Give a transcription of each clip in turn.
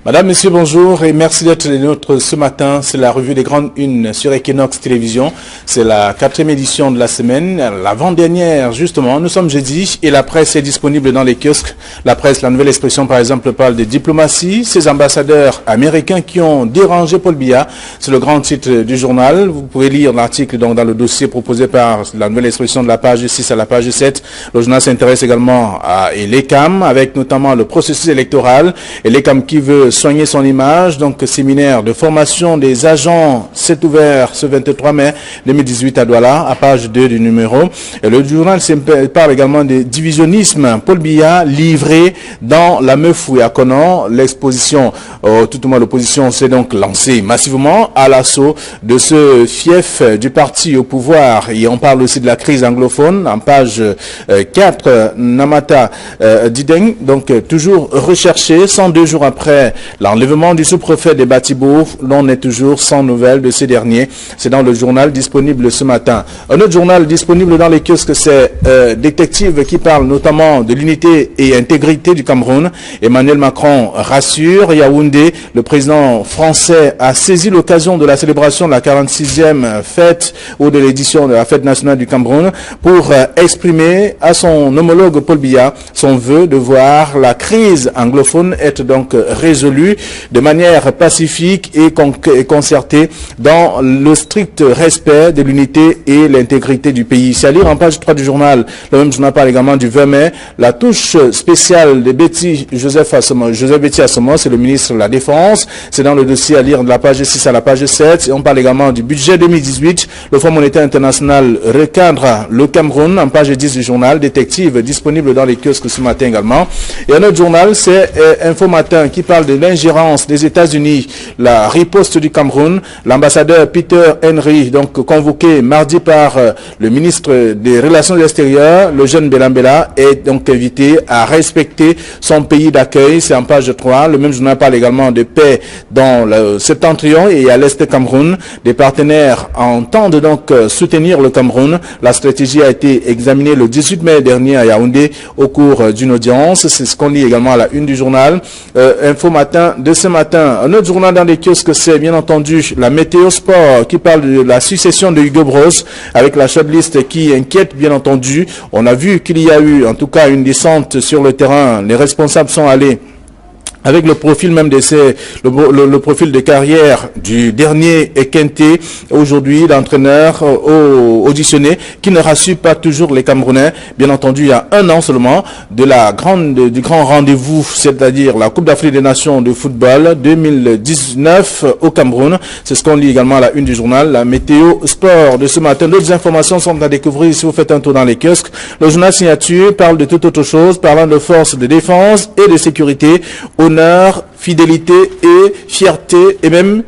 Madame, Monsieur, bonjour et merci d'être les nôtres ce matin. C'est la revue des grandes unes sur Equinox Télévision. C'est la 4e édition de la semaine, l'avant-dernière justement. Nous sommes jeudi et la presse est disponible dans les kiosques. La presse, la nouvelle expression par exemple, parle de diplomatie. Ces ambassadeurs américains qui ont dérangé Paul Biya. C'est le grand titre du journal. Vous pouvez lire l'article donc dans le dossier proposé par la nouvelle expression de la page 6 à la page 7. Le journal s'intéresse également à l'ECAM avec notamment le processus électoral. Et l'ECAM qui veut soigner son image, donc séminaire de formation des agents, c'est ouvert ce 23 mai 2018 à Douala, à page 2 du numéro. Et le journal parle également de divisionnisme. Paul Biya livré dans la Meufou et à Conan. L'exposition, tout au moins l'opposition s'est donc lancée massivement à l'assaut de ce fief du parti au pouvoir. Et on parle aussi de la crise anglophone en page 4, Namata Dideng, donc toujours recherché 102 jours après l'enlèvement du sous-préfet des Batibo. L'on est toujours sans nouvelles de ces derniers. C'est dans le journal disponible ce matin. Un autre journal disponible dans les kiosques, c'est Détective qui parle notamment de l'unité et intégrité du Cameroun. Emmanuel Macron rassure. Yaoundé, le président français a saisi l'occasion de la célébration de la 46e fête ou de l'édition de la fête nationale du Cameroun pour exprimer à son homologue Paul Biya son vœu de voir la crise anglophone être donc résolue de manière pacifique et concertée dans le strict respect de l'unité et l'intégrité du pays. C'est à lire en page 3 du journal. Le même journal parle également du 20 mai. La touche spéciale de Joseph Betty Assomo, c'est le ministre de la Défense. C'est dans le dossier à lire de la page 6 à la page 7. Et on parle également du budget 2018. Le Fonds monétaire international recadre le Cameroun en page 10 du journal. Détective disponible dans les kiosques ce matin également. Et un autre journal, c'est Info Matin qui parle de l'ingérence des États-Unis, la riposte du Cameroun. L'ambassadeur Peter Henry, donc convoqué mardi par le ministre des Relations extérieures, le jeune Belambela, est donc invité à respecter son pays d'accueil. C'est en page 3. Le même journal parle également de paix dans le septentrion et à l'est du Cameroun. Des partenaires entendent donc soutenir le Cameroun. La stratégie a été examinée le 18 mai dernier à Yaoundé au cours d'une audience. C'est ce qu'on lit également à la une du journal. Info Matin de ce matin. Un autre journal dans les kiosques, c'est bien entendu la Météo Sport qui parle de la succession de Hugo Broos avec la shortlist qui inquiète bien entendu. On a vu qu'il y a eu en tout cas une descente sur le terrain. Les responsables sont allés avec le profil même d'essai, le profil de carrière du dernier Ekente, aujourd'hui l'entraîneur auditionné, qui ne rassure pas toujours les Camerounais. Bien entendu, il y a un an seulement du grand rendez-vous, c'est-à-dire la Coupe d'Afrique des Nations de football 2019 au Cameroun. C'est ce qu'on lit également à la une du journal, la Météo Sport de ce matin. D'autres informations sont à découvrir si vous faites un tour dans les kiosques. Le journal Signature parle de toute autre chose, parlant de forces de défense et de sécurité, honneur, fidélité et fierté et même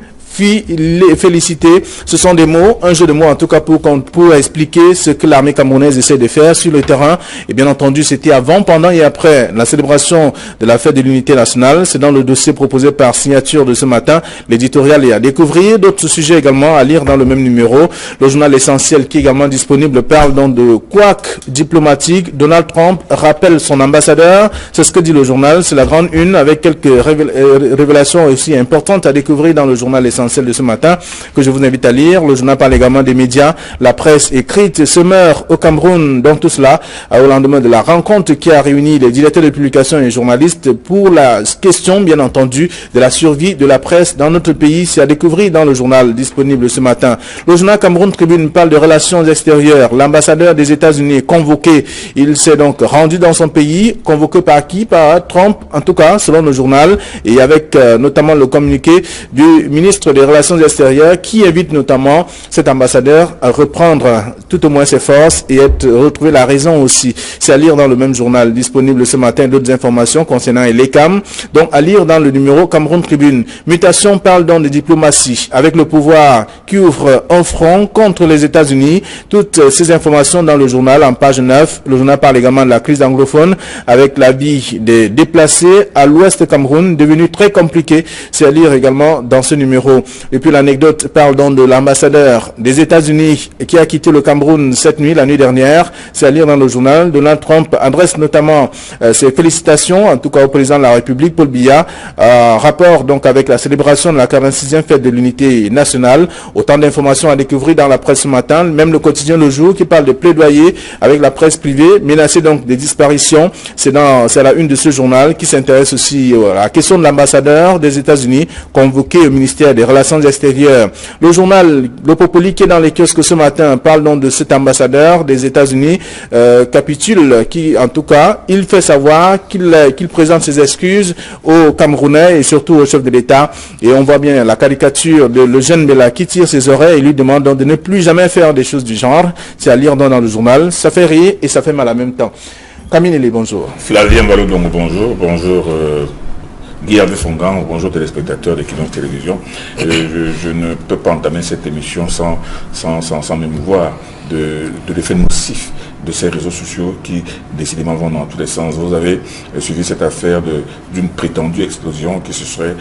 féliciter. Ce sont des mots, un jeu de mots en tout cas pour expliquer ce que l'armée camerounaise essaie de faire sur le terrain. Et bien entendu, c'était avant, pendant et après la célébration de la fête de l'unité nationale. C'est dans le dossier proposé par Signature de ce matin. L'éditorial est à découvrir. D'autres sujets également à lire dans le même numéro. Le journal Essentiel qui est également disponible parle donc de couac diplomatique. Donald Trump rappelle son ambassadeur. C'est ce que dit le journal. C'est la grande une avec quelques révélations aussi importantes à découvrir dans le journal Essentiel de ce matin que je vous invite à lire. Le journal parle également des médias. La presse écrite se meurt au Cameroun. Donc tout cela au lendemain de la rencontre qui a réuni les directeurs de publication et les journalistes pour la question bien entendu de la survie de la presse dans notre pays. C'est à découvrir dans le journal disponible ce matin. Le journal Cameroun Tribune parle de relations extérieures. L'ambassadeur des États-Unis est convoqué. Il s'est donc rendu dans son pays. Convoqué par qui? Par Trump en tout cas selon le journal et avec notamment le communiqué du ministre des Relations extérieures qui invite notamment cet ambassadeur à reprendre tout au moins ses forces et retrouver la raison aussi. C'est à lire dans le même journal disponible ce matin. D'autres informations concernant l'ECAM, donc à lire dans le numéro Cameroun Tribune. Mutation parle donc de diplomatie avec le pouvoir qui ouvre un front contre les États-Unis. Toutes ces informations dans le journal en page 9. Le journal parle également de la crise anglophone avec la vie des déplacés à l'ouest Cameroun devenue très compliquée. C'est à lire également dans ce numéro. info. Et puis l'anecdote parle donc de l'ambassadeur des États-Unis qui a quitté le Cameroun cette nuit, la nuit dernière. C'est à lire dans le journal. Donald Trump adresse notamment ses félicitations, en tout cas au président de la République, Paul Biya, rapport donc avec la célébration de la 46e fête de l'unité nationale. Autant d'informations à découvrir dans la presse ce matin. Même le quotidien Le Jour qui parle de plaidoyer avec la presse privée, menacée donc des disparitions. C'est la une de ce journal qui s'intéresse aussi à la question de l'ambassadeur des États-Unis convoqué au ministère des Relations extérieures. Le journal Le Popoli qui est dans les kiosques ce matin parle donc de cet ambassadeur des États-Unis, capitule qui en tout cas il fait savoir qu'il présente ses excuses aux Camerounais et surtout au chef de l'État. Et on voit bien la caricature de le jeune Bella qui tire ses oreilles et lui demande donc de ne plus jamais faire des choses du genre. C'est à lire dans le journal. Ça fait rire et ça fait mal en même temps. Camille, bonjour. Flavien Balodongo, bonjour. Bonjour Guillaume Fongan, bonjour téléspectateurs d'Equinox Télévision. Je ne peux pas entamer cette émission sans m'émouvoir de l'effet nocif de ces réseaux sociaux qui décidément vont dans tous les sens. Vous avez suivi cette affaire d'une prétendue explosion qui se serait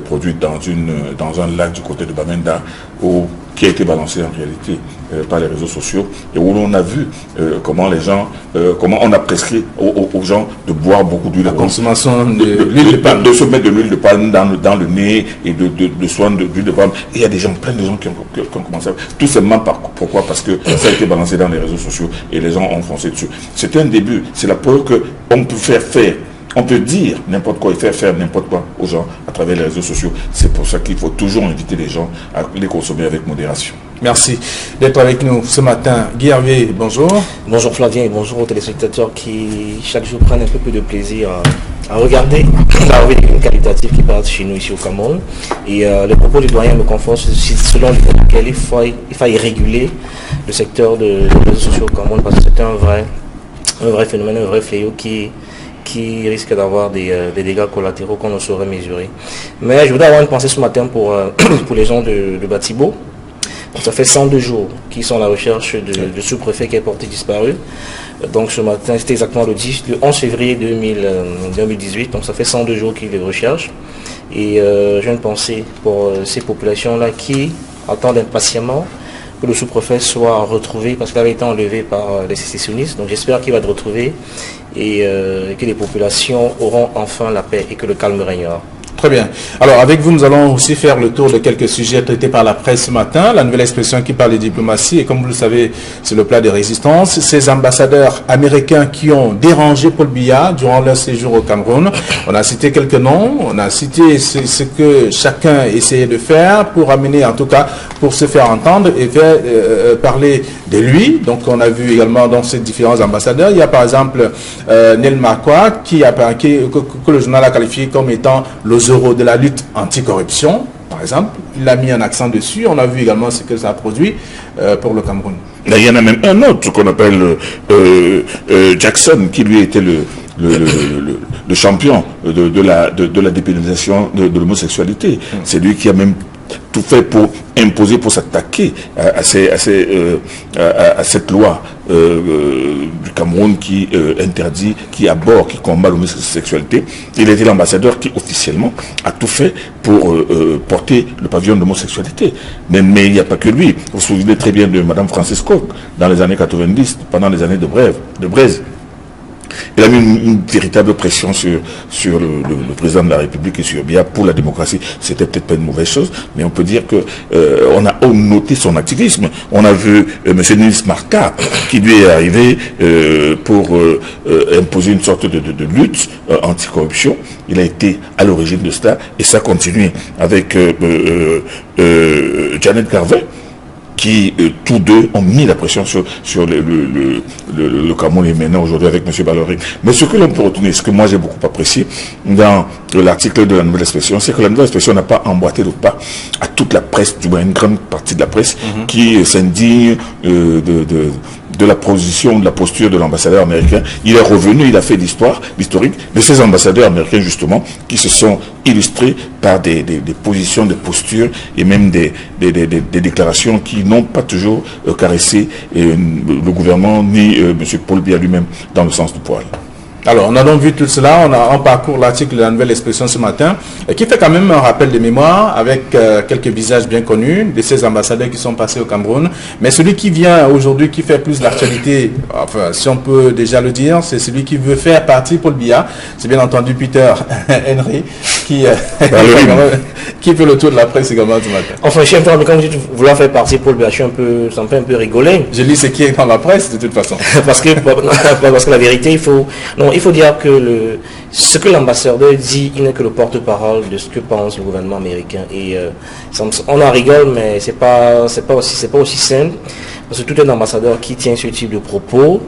produite dans un lac du côté de Bamenda qui a été balancé en réalité par les réseaux sociaux et où l'on a vu comment les gens, comment on a prescrit aux gens de boire beaucoup d'huile. La consommation de l'huile de palme. De se mettre de l'huile de palme dans le nez et de soins d'huile de palme. Et il y a des gens, plein de gens qui ont commencé à... Tout simplement pourquoi? Parce que ça a été balancé dans les réseaux sociaux et les gens ont foncé dessus. C'était un début. C'est la preuve qu'on peut faire. On peut dire n'importe quoi et faire n'importe quoi aux gens à travers les réseaux sociaux. C'est pour ça qu'il faut toujours inviter les gens à les consommer avec modération. Merci d'être avec nous ce matin. Guy Hervé, bonjour. Bonjour Flavien et bonjour aux téléspectateurs qui chaque jour prennent un peu plus de plaisir à regarder la revue des qualitative qui passe chez nous ici au Cameroun. Et les propos du doyen me confortent selon lequel il faille réguler le secteur des réseaux sociaux au Cameroun parce que c'est un vrai phénomène, un vrai fléau qui risque d'avoir des dégâts collatéraux qu'on ne saurait mesurer. Mais je voudrais avoir une pensée ce matin pour les gens de Batibo. Ça fait 102 jours qu'ils sont à la recherche du sous-préfet qui est porté disparu. Donc ce matin, c'était exactement le 11 février 2018, donc ça fait 102 jours qu'ils les recherchent. Et j'ai une pensée pour ces populations-là qui attendent impatiemment que le sous-préfet soit retrouvé parce qu'il avait été enlevé par les sécessionnistes. Donc j'espère qu'il va être retrouvé et que les populations auront enfin la paix et que le calme régnera. Très bien. Alors, avec vous, nous allons aussi faire le tour de quelques sujets traités par la presse ce matin. La nouvelle expression qui parle de diplomatie, et comme vous le savez, c'est le plat de résistance. Ces ambassadeurs américains qui ont dérangé Paul Biya durant leur séjour au Cameroun. On a cité quelques noms, on a cité ce que chacun essayait de faire pour amener, en tout cas, pour se faire entendre et faire parler de lui. Donc, on a vu également dans ces différents ambassadeurs. Il y a par exemple Nel Makwa, que le journal a qualifié comme étant le euros de la lutte anticorruption, par exemple. Il a mis un accent dessus. On a vu également ce que ça a produit pour le Cameroun. Là, il y en a même un autre qu'on appelle Jackson, qui lui était le champion de la dépénalisation de l'homosexualité. C'est lui qui a même tout fait pour imposer, pour s'attaquer à cette loi du Cameroun qui interdit, qui aborde, qui combat l'homosexualité. Il était l'ambassadeur qui officiellement a tout fait pour porter le pavillon de l'homosexualité. Mais il n'y a pas que lui. Vous vous souvenez très bien de Mme Francisco dans les années 90, pendant les années de Braise. Il a mis une véritable pression sur le président de la République et sur Biya pour la démocratie. C'était peut-être pas une mauvaise chose, mais on peut dire que on a noté son activisme. On a vu M. Nils Marka qui lui est arrivé pour imposer une sorte de lutte anticorruption. Il a été à l'origine de cela et ça continue avec Janet Garvey, qui tous deux ont mis la pression sur le Cameroun et maintenant aujourd'hui avec M. Ballory. Mais ce que l'on peut retenir, ce que moi j'ai beaucoup apprécié dans l'article de la nouvelle expression, c'est que la nouvelle expression n'a pas emboîté le pas à toute la presse, du moins une grande partie de la presse, qui s'indigne de la position, de la posture de l'ambassadeur américain. Il est revenu, il a fait l'historique de ces ambassadeurs américains justement qui se sont illustrés par des positions, des postures et même des déclarations qui n'ont pas toujours caressé le gouvernement ni M. Paul Biya lui-même dans le sens du poil. Alors, on a donc vu tout cela, on parcourt l'article de la Nouvelle Expression ce matin, qui fait quand même un rappel de mémoire avec quelques visages bien connus de ces ambassadeurs qui sont passés au Cameroun. Mais celui qui vient aujourd'hui, qui fait plus l'actualité, enfin, si on peut déjà le dire, c'est celui qui veut faire partie Paul Biya. C'est bien entendu Peter Henry qui fait le tour de la presse également ce matin. Enfin, je suis un peu, quand vous dites vouloir faire partie Paul Biya, ça me fait un peu rigoler. Je lis ce qui est dans la presse de toute façon. parce que la vérité, il faut dire que ce que l'ambassadeur dit, il n'est que le porte-parole de ce que pense le gouvernement américain. Et on en rigole, mais c'est pas aussi simple. Parce que tout un ambassadeur qui tient ce type de propos,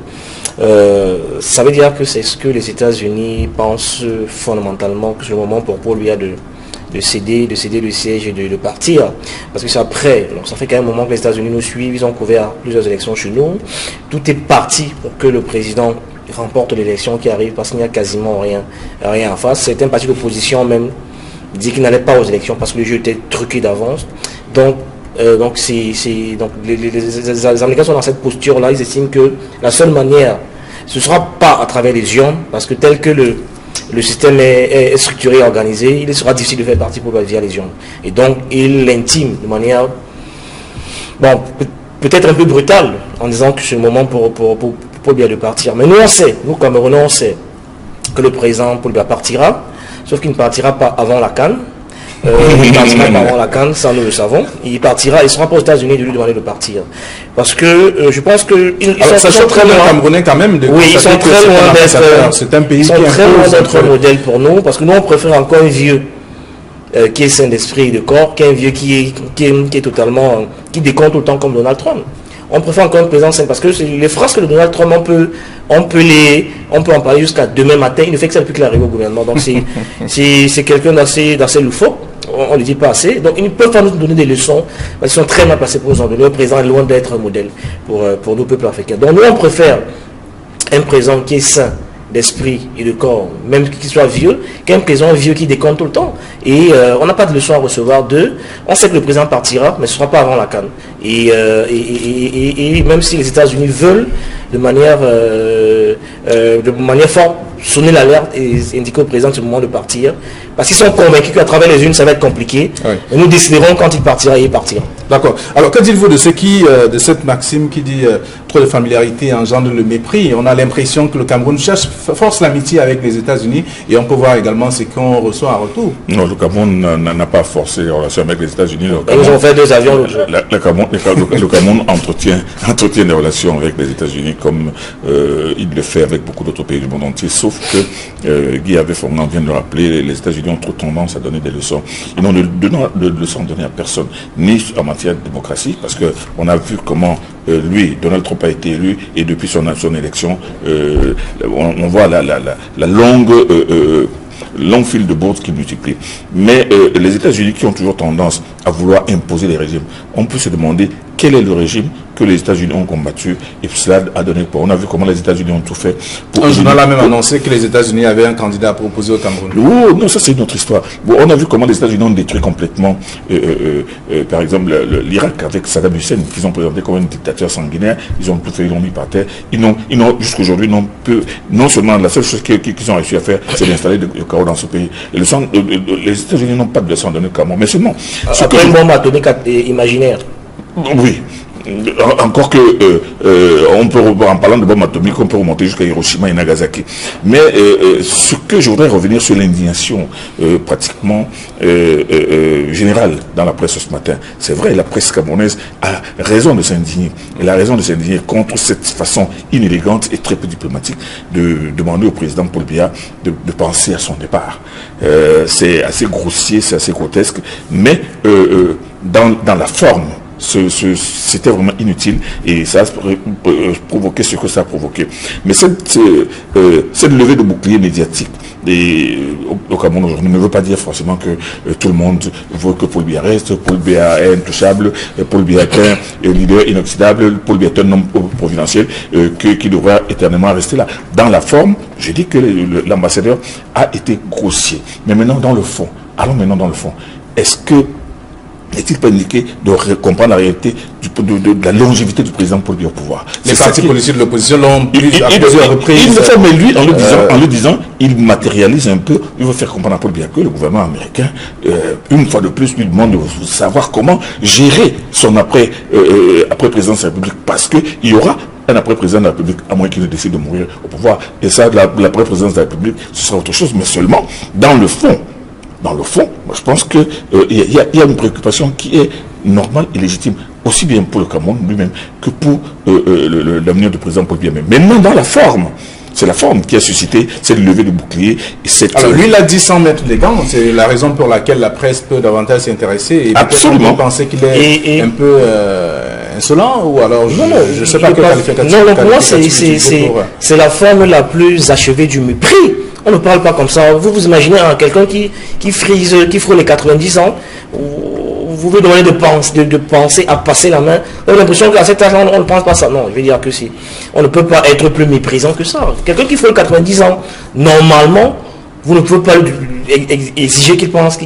ça veut dire que c'est ce que les États-Unis pensent fondamentalement, que c'est le moment pour Paul Biya de céder le siège et de partir. Parce que c'est après, donc ça fait quand même un moment que les États-Unis nous suivent, ils ont couvert plusieurs élections chez nous. Tout est parti pour que le président remporte l'élection qui arrive parce qu'il n'y a quasiment rien en face. Certains partis d'opposition même dit qu'ils n'allaient pas aux élections parce que le jeu était truqué d'avance. Donc les Américains sont dans cette posture-là. Ils estiment que la seule manière, ce ne sera pas à travers les urnes, parce que tel que le système est structuré et organisé, il sera difficile de faire partie pour via les urnes. Et donc, il l'intime de manière, bon, peut-être un peu brutale, en disant que c'est le moment pour Paul Biya de partir. Mais nous, on sait, nous, Camerounais, on sait que le président Paul Biya partira, sauf qu'il ne partira pas avant la CAN. Il partira pas avant la CAN, ça nous le savons. Il partira, il sera pas aux États-Unis de lui demander de partir. Parce que je pense que ils sont très loin. Camerounais quand même. Oui, ils sont très loin d'être. C'est un pays qui est très loin d'être un modèle pour nous, parce que nous on préfère encore un vieux qui est sain d'esprit et de corps, qu'un vieux qui est totalement, qui décompte tout le temps comme Donald Trump. On préfère encore un président sain, parce que les phrases que le Donald Trump, on peut en parler jusqu'à demain matin. Il ne fait que ça depuis qu'il arrive au gouvernement. Donc c'est quelqu'un d'assez loufoque. On ne le dit pas assez. Donc ils ne peuvent pas nous donner des leçons, parce qu'ils sont très mal placés pour nous en donner. Le président est loin d'être un modèle pour nos peuples africains. Donc nous on préfère un président qui est sain d'esprit et de corps, même qu'il soit vieux, qu'un président vieux qui décompte tout le temps. Et on n'a pas de leçon à recevoir d'eux. On sait que le président partira, mais ce ne sera pas avant la CAN. Et même si les États-Unis veulent de manière forte sonner l'alerte et indiquer au président que c'est le moment de partir, parce qu'ils sont convaincus qu'à travers les unes ça va être compliqué. Oui. Et nous déciderons quand il partira et il partira. D'accord. Alors que dites-vous de de cette maxime qui dit trop de familiarité engendre le mépris? On a l'impression que le Cameroun force l'amitié avec les États-Unis, et on peut voir également ce qu'on reçoit en retour. Non, le Cameroun n'a pas forcé les relations avec les États-Unis. Ils ont fait 2 avions l'autre jour. Le Cameroun entretient des relations avec les États-Unis comme il le fait avec beaucoup d'autres pays du monde entier, sauf que Guy Fernand vient de le rappeler, les États-Unis ont trop tendance à donner des leçons. Ils n'ont de leçons données à personne, ni en matière de démocratie, parce qu'on a vu comment Donald Trump a été élu, et depuis son élection, on voit la long fil de bourse qui multiplie. Mais les États-Unis qui ont toujours tendance à vouloir imposer les régimes, on peut se demander quel est le régime que les États-Unis ont combattu, et cela a donné quoi. On a vu comment les États-Unis ont tout fait. Un journal a même annoncé que les États-Unis avaient un candidat à proposer au Cameroun. Oh, non, ça c'est une autre histoire. Bon, on a vu comment les États-Unis ont détruit complètement, par exemple, l'Irak avec Saddam Hussein, qu'ils ont présenté comme un dictateur sanguinaire. Ils ont tout fait, ils l'ont mis par terre. Ils n'ont jusqu'aujourd'hui, non seulement la seule chose qu'ils ont réussi à faire, c'est d'installer le chaos dans ce pays. Les États-Unis n'ont pas de leçon à donner au Cameroun. Mais seulement. Après une bombe atomique imaginaire. Oui. Encore que, en parlant de bombes atomiques, on peut remonter jusqu'à Hiroshima et Nagasaki. Mais ce que je voudrais revenir sur l'indignation pratiquement générale dans la presse ce matin. C'est vrai, la presse camerounaise a raison de s'indigner. Elle a raison de s'indigner contre cette façon inélégante et très peu diplomatique de demander au président Paul Biya de penser à son départ. C'est assez grossier, c'est assez grotesque, mais dans la forme, c'était vraiment inutile, et ça a provoqué ce que ça a provoqué. Mais cette levée de bouclier médiatique au Cameroun aujourd'hui ne veut pas dire forcément que tout le monde veut que Paul Biya reste. Paul Biya est intouchable, Paul Biya est un leader inoxydable, Paul Biya est un homme providentiel qui devra éternellement rester là. Dans la forme, je dis que l'ambassadeur a été grossier. Mais maintenant dans le fond, allons maintenant dans le fond. N'est-il pas indiqué de comprendre la réalité de la longévité du président Paul Biya au pouvoir. Les partis politiques de l'opposition l'ont pris à plusieurs reprises. Il le fait, mais lui, en le disant, il matérialise un peu, il veut faire comprendre à Paul Biya que le gouvernement américain, une fois de plus, lui demande de savoir comment gérer son après présidence de la République, parce qu'il y aura un après-président de la République, à moins qu'il ne décide de mourir au pouvoir. Et ça, l'après-présidence de la République, ce sera autre chose, mais seulement dans le fond. Dans le fond, moi, je pense qu'il y a une préoccupation qui est normale et légitime, aussi bien pour le Cameroun lui-même que pour l'avenir du président Paul Biya. Maintenant, dans la forme, c'est la forme qui a suscité cette levée de bouclier. Alors lui, il a dit sans mettre les gants, c'est la raison pour laquelle la presse peut davantage s'intéresser. Et absolument. Vous pensez qu'il est un peu insolent ou alors je ne sais pas quel qualificatif. Non, pour moi, c'est la forme la plus achevée du mépris. On ne parle pas comme ça. Vous imaginez quelqu'un qui frôle les 90 ans, vous vous demandez de penser à passer la main. On a l'impression qu'à cet âge-là, on ne pense pas ça. Non, je veux dire que si. On ne peut pas être plus méprisant que ça. Quelqu'un qui frôle 90 ans, normalement, vous ne pouvez pas exiger qu'il pense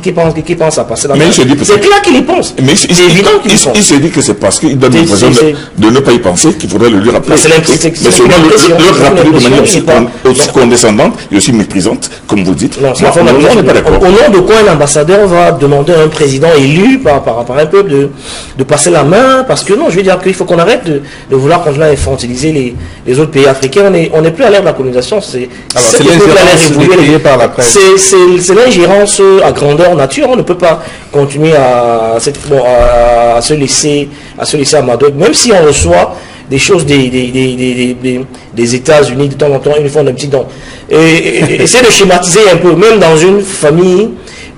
à passer la main. C'est clair qu'il y pense. Mais c'est évident qu'il y pense. Il se dit que c'est parce qu'il donne l'impression de ne pas y penser qu'il faudrait le lui rappeler. Mais seulement le rappeler de manière aussi condescendante et aussi méprisante, comme vous dites. Non, on n'est pas d'accord. Au nom de quoi un ambassadeur va demander à un président élu par un peuple de passer la main? Parce que non, je veux dire qu'il faut qu'on arrête de vouloir continuer à infantiliser les autres pays africains. On n'est plus à l'ère de la colonisation. C'est l'ingérence à grandeur nature. On ne peut pas continuer à se laisser amadouer, même si on reçoit des choses des États-Unis de temps en temps, une fois d'un petit don. Et essayer de schématiser un peu, même dans une famille,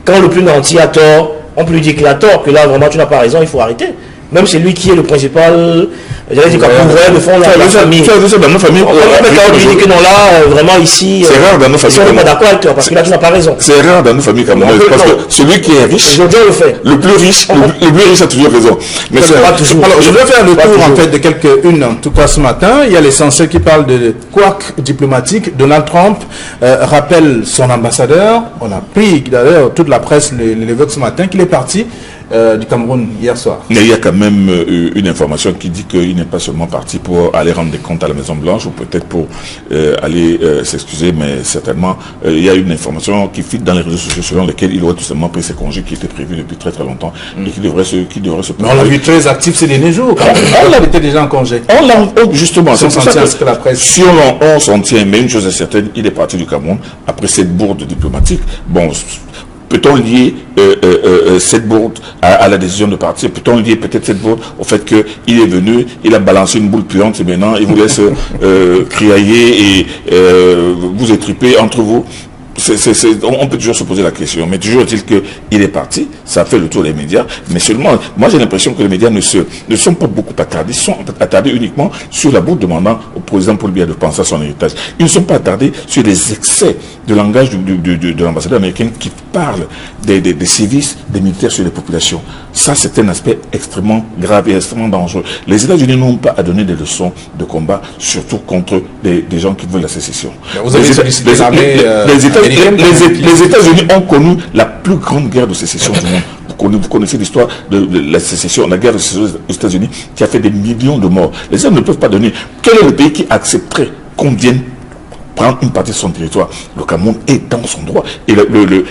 quand le plus nanti a tort, on peut lui dire qu'il a tort, que là vraiment tu n'as pas raison, il faut arrêter. Même c'est lui qui est le principal, j'allais dire, de fond dans la famille. Dans nos familles. On peut dire que non, là, vraiment ici, c'est rare dans nos familles. On n'est pas d'accord avec toi, parce que là, tu n'as pas raison. C'est rare dans nos familles camerounaises, parce que celui qui est riche, le plus riche a toujours raison. Mais c'est pas toujours. Alors, je vais faire le tour, en fait, de quelques-unes, en tout cas ce matin. Il y a l'essentiel qui parle de couac diplomatique. Donald Trump rappelle son ambassadeur. On a pris, d'ailleurs, toute la presse l'évoque ce matin, qu'il est parti du Cameroun hier soir. Mais il y a quand même une information qui dit qu'il n'est pas seulement parti pour aller rendre des comptes à la Maison Blanche ou peut-être pour aller s'excuser, mais certainement il y a une information qui filtre dans les réseaux sociaux selon lesquels il aurait tout simplement pris ses congés qui étaient prévus depuis très très longtemps et qui devrait se Mais on l'a vu très actif ces derniers jours. On était déjà en congé. Justement, c'est pour ça que la presse. Si on s'en tient, mais une chose est certaine, il est parti du Cameroun après cette bourde diplomatique. Bon. Peut-on lier cette bourde à la décision de partir? Peut-on lier peut-être cette bourde au fait qu'il est venu, il a balancé une boule puante et maintenant il vous laisse criailler et vous étriper entre vous? On peut toujours se poser la question, mais toujours est-il qu'il est parti, ça fait le tour des médias, mais seulement, moi j'ai l'impression que les médias ne sont pas beaucoup attardés, ils sont attardés uniquement sur la bourde demandant au président Paul Biya de penser à son héritage. Ils ne sont pas attardés sur les excès de langage de l'ambassadeur américain qui parle des sévices des militaires sur les populations. Ça, c'est un aspect extrêmement grave et extrêmement dangereux. Les États-Unis n'ont pas à donner des leçons de combat, surtout contre des gens qui veulent la sécession. Vous avez les États-Unis ont connu la plus grande guerre de sécession du monde. Vous connaissez l'histoire de la sécession, la guerre de sécession aux États-Unis qui a fait des millions de morts. Les États ne peuvent pas donner. Quel est le pays qui accepterait qu'on vienne prendre une partie de son territoire? Le Cameroun est dans son droit. Et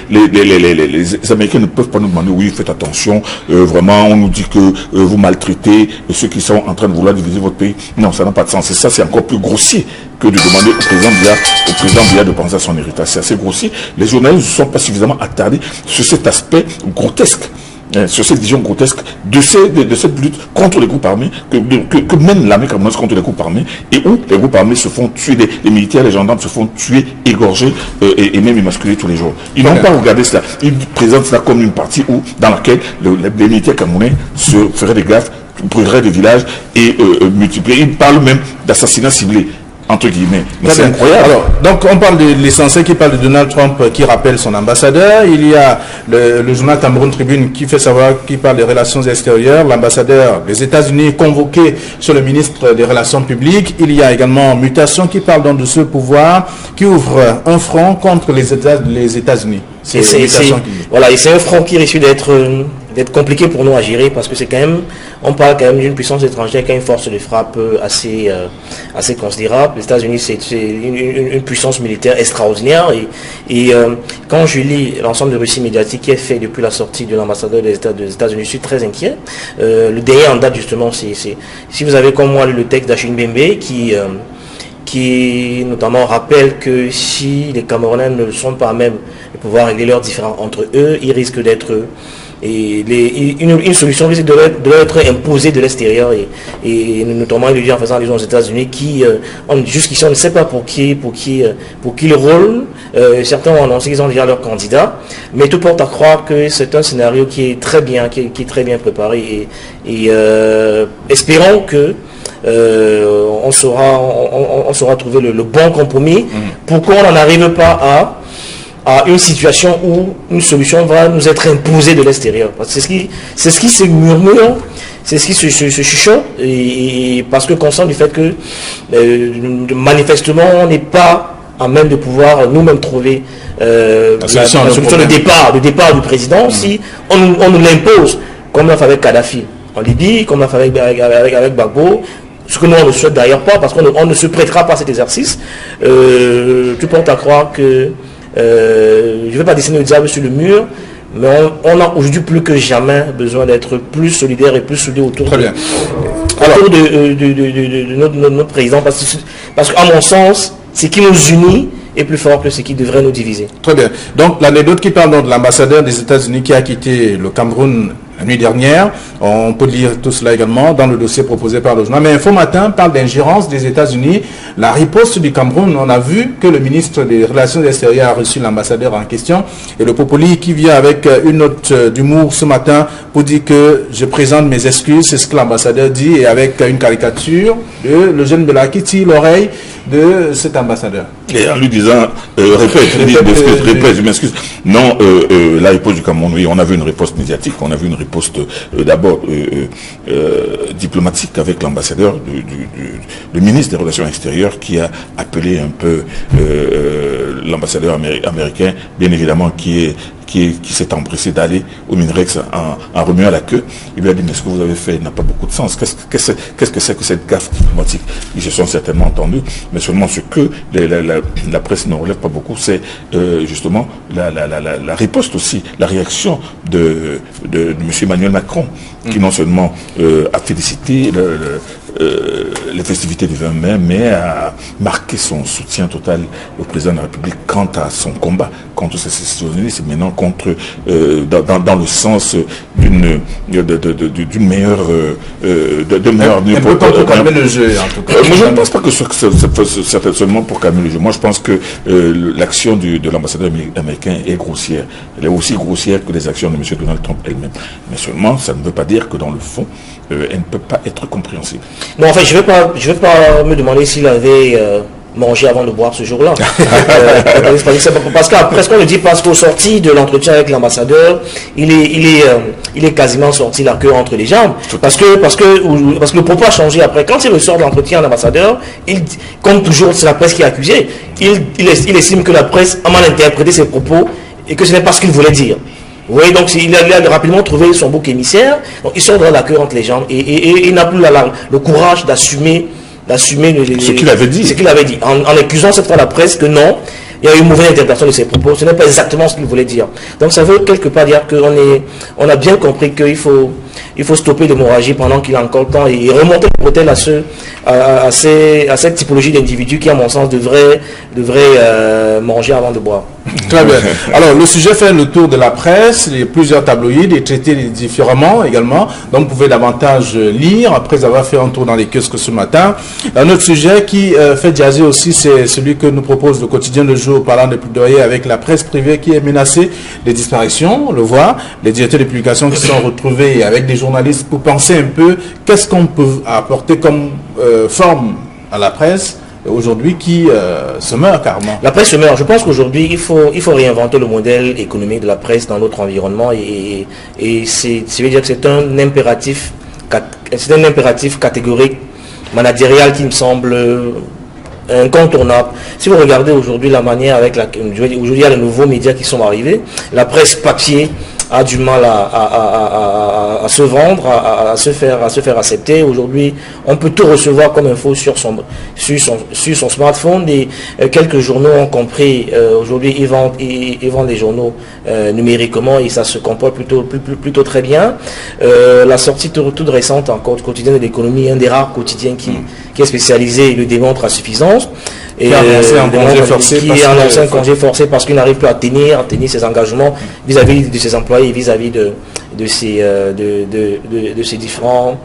les Américains ne peuvent pas nous demander, oui, faites attention, vraiment, on nous dit que vous maltraitez ceux qui sont en train de vouloir diviser votre pays. Non, ça n'a pas de sens. Et ça, c'est encore plus grossier que de demander au président Biya de penser à son héritage. C'est assez grossier. Les journalistes ne sont pas suffisamment attardés sur cet aspect grotesque, sur cette vision grotesque de cette lutte contre les groupes armés que mène l'armée camerounaise contre les groupes armés et où les groupes armés se font tuer, les militaires, les gendarmes se font tuer, égorger et même émasculer tous les jours. Ils n'ont pas regardé cela. Ils présentent cela comme une partie dans laquelle les militaires camerounais se feraient des gaffes, brûleraient des villages et multiplieraient. Ils parlent même d'assassinats ciblés. Entre guillemets. Mais c'est incroyable. Alors, donc on parle de l'essentiel qui parle de Donald Trump qui rappelle son ambassadeur. Il y a le journal Cameroun Tribune qui fait savoir, qui parle des relations extérieures. L'ambassadeur des États-Unis convoqué sur le ministre des Relations publiques. Il y a également Mutation qui parle donc de ce pouvoir qui ouvre un front contre les États-Unis. Voilà, et c'est un front qui risque d'être compliqué pour nous à gérer, parce que c'est quand même, on parle quand même d'une puissance étrangère qui a une force de frappe assez considérable. Les États-Unis, c'est une puissance militaire extraordinaire, et quand je lis l'ensemble de récits médiatiques qui est fait depuis la sortie de l'ambassadeur des États-Unis, je suis très inquiet. Le dernier en date justement, si vous avez comme moi lu le texte d'Achille Mbembe qui notamment rappelle que si les Camerounais ne sont pas à même de pouvoir régler leurs différends entre eux, ils risquent d'être... une solution risque de leur être imposée de l'extérieur, et notamment il le dit en faisant allusion aux États-Unis qui jusqu'ici on ne sait pas pour qui rôle. Certains ont annoncé qu'ils ont déjà leur candidat, mais tout porte à croire que c'est un scénario qui est très bien, qui est très bien préparé, et espérons que on saura trouver le bon compromis pour qu'on n'en arrive pas à une situation où une solution va nous être imposée de l'extérieur. C'est ce qui se murmure, c'est ce qui se chuchote, et parce que conscient du fait que manifestement on n'est pas à même de pouvoir nous-mêmes trouver la solution de départ du président si on nous l'impose, comme l'a fait avec Kadhafi en Libye, comme l'a fait avec Gbagbo. Ce que nous on ne souhaite d'ailleurs pas, parce qu'on ne se prêtera pas à cet exercice. Tout porte à croire que je ne vais pas dessiner le diable sur le mur, mais on a aujourd'hui plus que jamais besoin d'être plus solidaire et plus soudé autour de notre président, parce qu'à mon sens, ce qui nous unit est plus fort que ce qui devrait nous diviser. Très bien. Donc l'anecdote qui parle de l'ambassadeur des États-Unis qui a quitté le Cameroun la nuit dernière, on peut lire tout cela également dans le dossier proposé par le journal. Mais Info Matin parle d'ingérence des États-Unis. La riposte du Cameroun, on a vu que le ministre des Relations extérieures a reçu l'ambassadeur en question. Et le Popoli qui vient avec une note d'humour ce matin pour dire que je présente mes excuses, c'est ce que l'ambassadeur dit, et avec une caricature de le jeune Bella qui tire l'oreille de cet ambassadeur. Et en lui disant, répète, je m'excuse. Non, la riposte du Cameroun, oui, on a vu une riposte médiatique, on a vu une riposte d'abord diplomatique avec l'ambassadeur, le ministre des Relations extérieures qui a appelé un peu l'ambassadeur américain, bien évidemment, qui s'est empressé d'aller au Minerex en remuant la queue. Il lui a dit, mais ce que vous avez fait n'a pas beaucoup de sens. Qu'est-ce que c'est que cette gaffe diplomatique? Ils se sont certainement entendus, mais seulement ce que la presse ne relève pas beaucoup, c'est justement la riposte aussi, la réaction de M. Emmanuel Macron, qui non seulement a félicité les festivités du 20 mai, mais a marqué son soutien total au président de la République quant à son combat contre ce sécessionnisme, maintenant contre dans le sens d'une meilleure un peu pour calmer le jeu, en tout cas. Je ne pense pas que c'est seulement pour calmer le jeu. Moi, je pense que l'action de l'ambassadeur américain est grossière. Elle est aussi grossière que les actions de M. Donald Trump elle-même. Mais seulement, ça ne veut pas dire que dans le fond, elle ne peut pas être compréhensible. Non, en fait, je vais pas me demander s'il avait mangé avant de boire ce jour-là. Parce qu'après ce qu'on le dit, parce qu'au sorti de l'entretien avec l'ambassadeur, il est quasiment sorti la queue entre les jambes. Parce que le propos a changé après. Quand il ressort de l'entretien à l'ambassadeur, comme toujours, c'est la presse qui est accusée. Il estime que la presse a mal interprété ses propos et que ce n'est pas ce qu'il voulait dire. Vous voyez, donc il a rapidement trouvé son bouc émissaire, donc il sort de la queue entre les jambes et il n'a plus le courage d'assumer ce qu'il avait dit. Ce qu'il avait dit, en accusant cette fois la presse que non, il y a eu une mauvaise interprétation de ses propos, ce n'est pas exactement ce qu'il voulait dire. Donc ça veut quelque part dire qu'on a bien compris qu'il faut stopper l'hémorragie pendant qu'il a encore le temps et remonter le bretelle à cette typologie d'individus qui, à mon sens, devrait manger avant de boire. Très bien. Alors, le sujet fait le tour de la presse, il y a plusieurs tabloïds, et traités différemment également. Donc, vous pouvez davantage lire après avoir fait un tour dans les kiosques ce matin. Un autre sujet qui fait jaser aussi, c'est celui que nous propose le quotidien de jour parlant de plaidoyer avec la presse privée qui est menacée de disparition. On le voit, les directeurs de publication qui sont retrouvés avec des journalistes pour penser un peu qu'est-ce qu'on peut apporter comme forme à la presse aujourd'hui qui se meurt carrément. La presse se meurt. Je pense qu'aujourd'hui, il faut réinventer le modèle économique de la presse dans notre environnement et ça veut dire que c'est un impératif catégorique, managérial qui me semble incontournable. Si vous regardez aujourd'hui la manière avec laquelle aujourd'hui il y a de nouveaux médias qui sont arrivés, la presse papier a du mal à se vendre, à se faire accepter. Aujourd'hui, on peut tout recevoir comme info sur son smartphone. Et quelques journaux ont compris. Aujourd'hui, ils vendent des journaux numériquement et ça se comporte plutôt très bien. La sortie toute récente encore du quotidien de l'économie, un des rares quotidiens qui est spécialisé, le démontre à suffisance. Et qui a annoncé un congé forcé parce qu'il n'arrive plus à tenir ses engagements vis-à-vis de ses employés, vis-à-vis de ces différents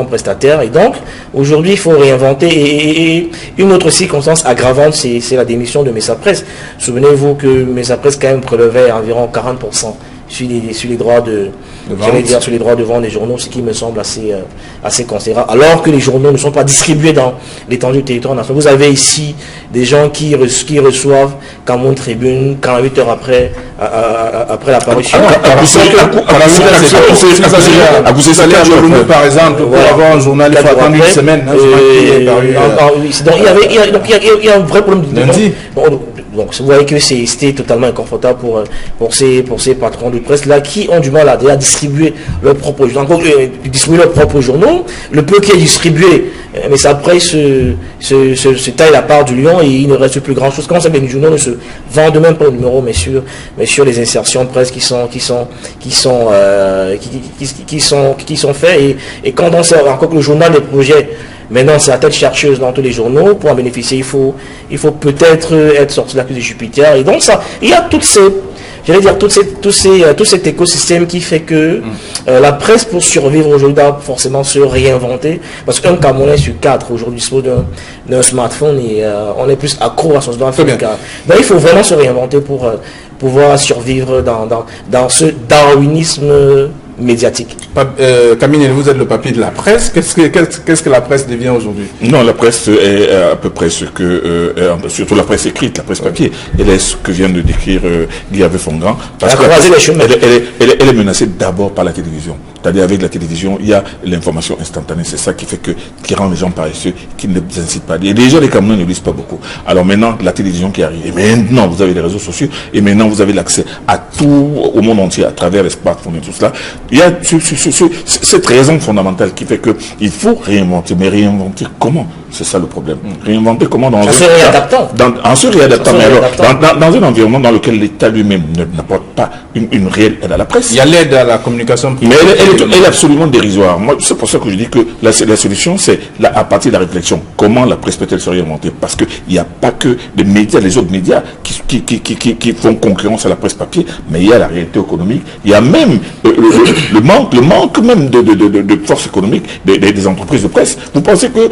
prestataires. Et donc aujourd'hui il faut réinventer. Et une autre circonstance aggravante, c'est la démission de Messapresse. Souvenez-vous que Messapresse quand même prélevait environ 40% sur les droits sur les droits de vente des journaux, ce qui me semble assez considérable, alors que les journaux ne sont pas distribués dans l'étendue du territoire national. Vous avez ici des gens qui reçoivent Cameroun Tribune 48 heures après l'apparition. Par exemple, pour avoir un journal, il faut attendre une semaine. Il y a un vrai problème de lundi. Donc vous voyez que c'était totalement inconfortable pour ces patrons de presse là qui ont du mal à distribuer leurs propres journaux. Le peu qui est distribué, mais ça après se taille la part du lion et il ne reste plus grand chose. Quand ça, les journaux ne se vendent même pas au numéro, mais sur les insertions presse qui sont faits et quand on sait encore que le journal des projets. Maintenant, c'est la tête chercheuse dans tous les journaux. Pour en bénéficier, il faut peut-être être sorti de la crise de Jupiter. Et donc, il y a tout cet écosystème qui fait que la presse, pour survivre aujourd'hui, doit forcément se réinventer. Parce qu'un Camerounais sur 4 aujourd'hui dispose d'un smartphone et on est plus accro à son smartphone. Donc, il faut vraiment se réinventer pour pouvoir survivre dans ce darwinisme médiatique. Camille, vous êtes le papier de la presse. Qu'est-ce que la presse devient aujourd'hui? Non, la presse est à peu près ce que, surtout la presse écrite, la presse papier, elle est ce que vient de décrire Guy Fongan. Parce qu'elle est menacée d'abord par la télévision. C'est-à-dire avec la télévision, il y a l'information instantanée. C'est ça qui rend les gens paresseux, qui ne les incite pas. Et déjà, les Camerounais ne lisent pas beaucoup. Alors maintenant, la télévision qui arrive. Et maintenant, vous avez les réseaux sociaux. Et maintenant, vous avez l'accès à tout, au monde entier, à travers les smartphones et tout cela. Il y a cette raison fondamentale qui fait qu'il faut réinventer. Mais réinventer comment? C'est ça le problème. Réinventer comment en se réadaptant. En se réadaptant. Mais alors, dans un environnement dans lequel l'État lui-même n'apporte pas une réelle aide à la presse. Il y a l'aide à la communication privée. Mais elle est absolument dérisoire. Moi, c'est pour ça que je dis que la solution, c'est à partir de la réflexion. Comment la presse peut-elle se réinventer? Parce qu'il n'y a pas que les médias, les autres médias qui font concurrence à la presse papier, mais il y a la réalité économique. Il y a même le manque même de force économique des entreprises de presse. Vous pensez que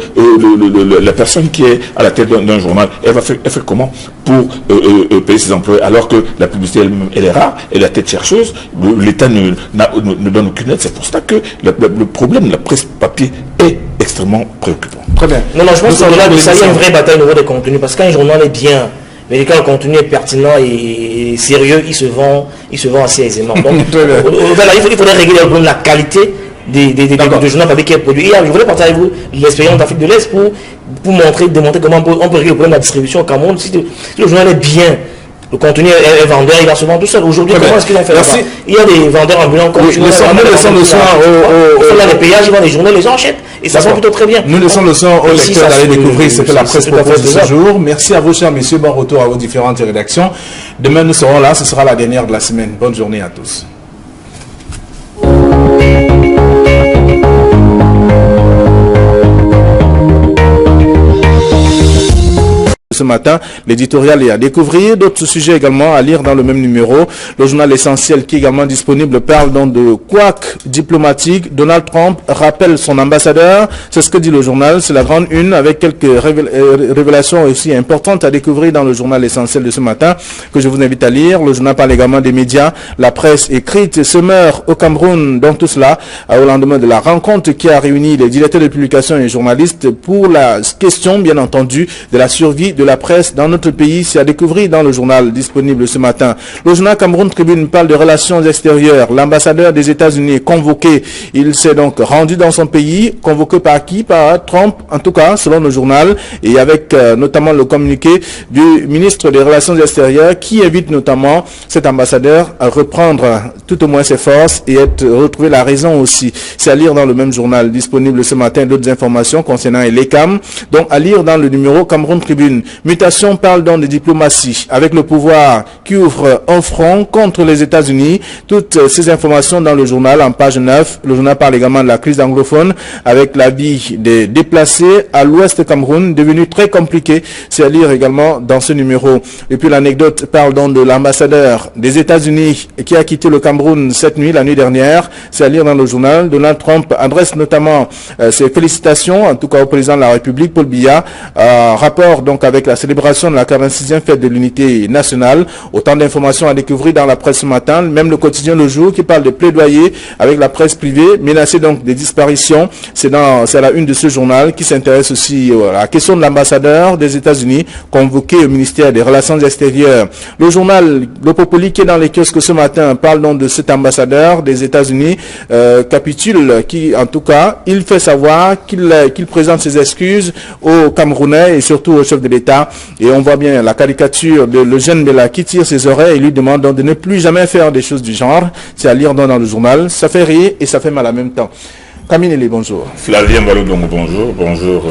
la personne qui est à la tête d'un journal, elle fait comment pour payer ses employés alors que la publicité elle est rare, elle est la tête chercheuse, l'État ne donne aucune aide. C'est pour ça que le problème de la presse papier est extrêmement préoccupant. Très bien. Non, je pense que là, il y a une vraie bataille au niveau des contenus, parce qu'un journal est bien, mais quand le contenu est pertinent et sérieux, il se vend assez aisément. Donc, il faudrait régler le problème de la qualité des journaux papier qui est produit. Je voulais partager avec vous l'expérience d'Afrique de l'Est pour démontrer comment on peut régler le problème de la distribution au Cameroun. Si le journal est bien, le contenu est vendeur, il va se vendre tout seul. Aujourd'hui, comment est-ce qu'ils ont fait là-bas? Il y a des vendeurs ambulants comme nous laissons le soin les péages, ils vendent des journaux, les gens achètent. Et ça se vend plutôt très bien. Nous laissons le soin aux lecteurs d'aller découvrir ce que la presse propose de ce jour. Merci à vous, chers messieurs. Bon retour à vos différentes rédactions. Demain, nous serons là. Ce sera la dernière de la semaine. Bonne journée à tous. Ce matin, l'éditorial est à découvrir, d'autres sujets également à lire dans le même numéro. Le journal Essentiel qui est également disponible parle donc de couac diplomatique. Donald Trump rappelle son ambassadeur, c'est ce que dit le journal, c'est la grande une avec quelques révélations aussi importantes à découvrir dans le journal Essentiel de ce matin que je vous invite à lire. Le journal parle également des médias, la presse écrite se meurt au Cameroun, donc tout cela au lendemain de la rencontre qui a réuni les directeurs de publication et journalistes pour la question bien entendu de la survie de de la presse dans notre pays, c'est à découvrir dans le journal disponible ce matin. Le journal Cameroun Tribune parle de relations extérieures. L'ambassadeur des États-Unis est convoqué. Il s'est donc rendu dans son pays, convoqué par qui? Par Trump, en tout cas, selon le journal, et avec notamment le communiqué du ministre des Relations extérieures qui invite notamment cet ambassadeur à reprendre tout au moins ses forces et retrouver la raison aussi. C'est à lire dans le même journal disponible ce matin d'autres informations concernant l'ECAM, donc à lire dans le numéro Cameroun Tribune. Mutation parle donc de diplomatie avec le pouvoir qui ouvre un front contre les États-Unis. Toutes ces informations dans le journal en page 9. Le journal parle également de la crise anglophone avec la vie des déplacés à l'ouest Cameroun devenu très compliqué. C'est à lire également dans ce numéro. Et puis l'anecdote parle donc de l'ambassadeur des États-Unis qui a quitté le Cameroun cette nuit, la nuit dernière. C'est à lire dans le journal. Donald Trump adresse notamment ses félicitations, en tout cas au président de la République, Paul Biya, rapport donc avec la célébration de la 46e fête de l'unité nationale. Autant d'informations à découvrir dans la presse ce matin, même le quotidien Le Jour qui parle de plaidoyer avec la presse privée, menacée donc des disparitions. C'est à la une de ce journal qui s'intéresse aussi à la question de l'ambassadeur des États-Unis convoqué au ministère des Relations extérieures. Le journal Le Populi qui est dans les kiosques ce matin parle donc de cet ambassadeur des États-Unis, capitule qui en tout cas, il fait savoir qu'il présente ses excuses aux Camerounais et surtout au chef de l'État. Et on voit bien la caricature de le jeune Bella qui tire ses oreilles et lui demande donc de ne plus jamais faire des choses du genre. C'est à lire dans le journal. Ça fait rire et ça fait mal en même temps. Camille, bonjour. Flavien Balodongo, bonjour. Bonjour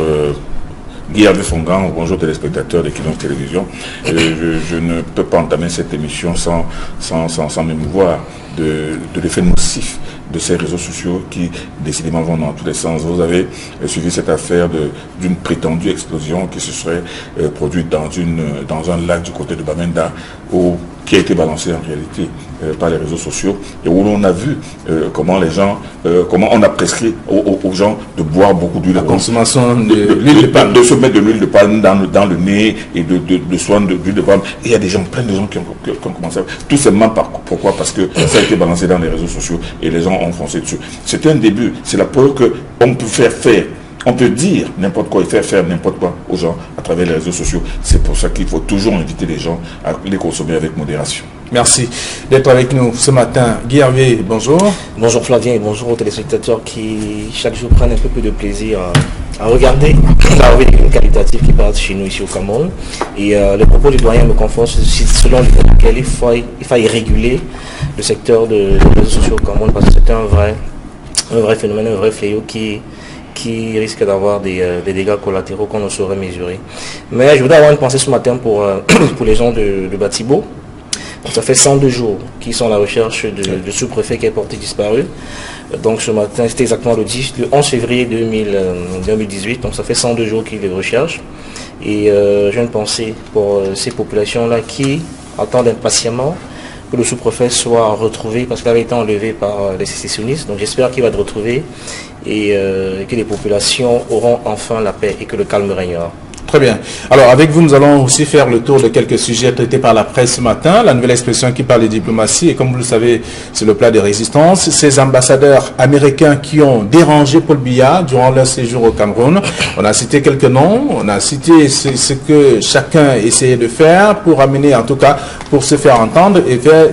Guillaume Fongan, bonjour téléspectateurs d'Equinox Télévision. Je ne peux pas entamer cette émission sans m'émouvoir de l'effet nocif de ces réseaux sociaux qui décidément vont dans tous les sens. Vous avez suivi cette affaire d'une prétendue explosion qui se serait produite dans un lac du côté de Bamenda, qui a été balancé en réalité par les réseaux sociaux, et où l'on a vu comment on a prescrit aux gens de boire beaucoup d'huile. La consommation de l'huile de palme. De se mettre de l'huile de palme dans le nez et de soins d'huile de palme. Et il y a plein de gens qui ont commencé à... Tout simplement pourquoi? Parce que ça a été balancé dans les réseaux sociaux et les gens ont foncé dessus. C'est un début. C'est la preuve qu'on peut faire. On peut dire n'importe quoi et faire n'importe quoi aux gens à travers les réseaux sociaux. C'est pour ça qu'il faut toujours inviter les gens à les consommer avec modération. Merci d'être avec nous ce matin. Guy Hervé, bonjour. Bonjour Flavien et bonjour aux téléspectateurs qui chaque jour prennent un peu plus de plaisir à regarder la revue des qualitatifs qui partent chez nous ici au Cameroun. Et le propos du doyen me conforte selon lequel il faille réguler le secteur des réseaux sociaux au Cameroun parce que c'est un vrai phénomène, un vrai fléau qui risque d'avoir des dégâts collatéraux qu'on ne saurait mesurer. Mais je voudrais avoir une pensée ce matin pour les gens de Batibo. Ça fait 102 jours qu'ils sont à la recherche de sous-préfet qui est porté disparu. Donc ce matin, c'était exactement le 11 février 2018. Donc ça fait 102 jours qu'ils les recherchent. Et j'ai une pensée pour ces populations-là qui attendent impatiemment que le sous-préfet soit retrouvé parce qu'il avait été enlevé par les sécessionnistes. Donc j'espère qu'il va être retrouvé et que les populations auront enfin la paix et que le calme régnera. Très bien. Alors, avec vous, nous allons aussi faire le tour de quelques sujets traités par la presse ce matin. La nouvelle expression qui parle de diplomatie, et comme vous le savez, c'est le plat de résistance. Ces ambassadeurs américains qui ont dérangé Paul Biya durant leur séjour au Cameroun. On a cité quelques noms, on a cité ce que chacun essayait de faire pour amener, en tout cas, pour se faire entendre et faire